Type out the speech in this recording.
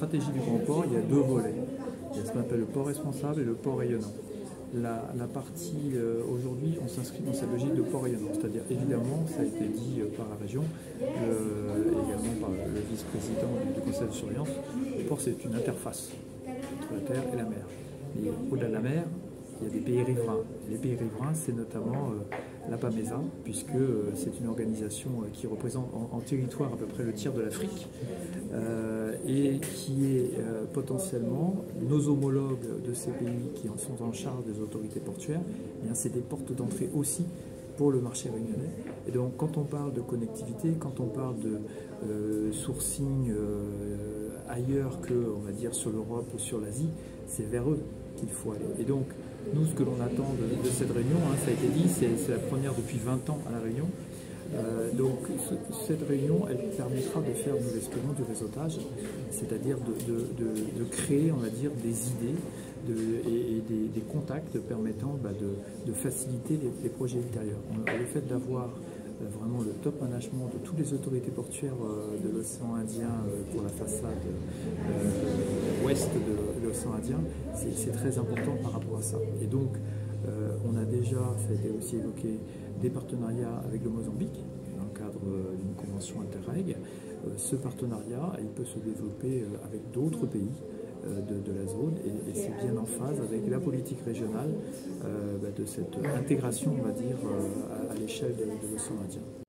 stratégie du grand port, il y a deux volets. Il y a ce qu'on appelle le port responsable et le port rayonnant. La partie, aujourd'hui, on s'inscrit dans cette logique de port rayonnant, c'est-à-dire évidemment, ça a été dit par la région, également par le vice-président du conseil de surveillance, le port c'est une interface entre la terre et la mer. Et au-delà de la mer, il y a des pays riverains. Et les pays riverains, c'est notamment la PAMESA, puisque c'est une organisation qui représente en territoire à peu près le tiers de l'Afrique et qui est potentiellement nos homologues de ces pays qui en sont en charge des autorités portuaires. C'est des portes d'entrée aussi pour le marché réunionnais. Et donc quand on parle de connectivité, quand on parle de sourcing ailleurs que, on va dire, sur l'Europe ou sur l'Asie, c'est vers eux qu'il faut aller. Et donc, nous, ce que l'on attend de cette réunion, ça a été dit, c'est la première depuis 20 ans à La Réunion. Donc, cette réunion, elle permettra de faire, nous l'espérons, du réseautage, c'est-à-dire de créer, on va dire, des idées et des contacts permettant de faciliter les projets ultérieurs. Le fait d'avoir vraiment le top management de toutes les autorités portuaires de l'océan Indien pour la façade ouest de l'océan Indien, c'est très important par rapport à ça. Et donc, on a déjà, ça a été aussi évoqué, des partenariats avec le Mozambique, dans le cadre d'une convention Interreg. Ce partenariat, il peut se développer avec d'autres pays de la zone et c'est bien en phase avec la politique régionale de cette intégration, on va dire, à l'échelle de l'océan Indien.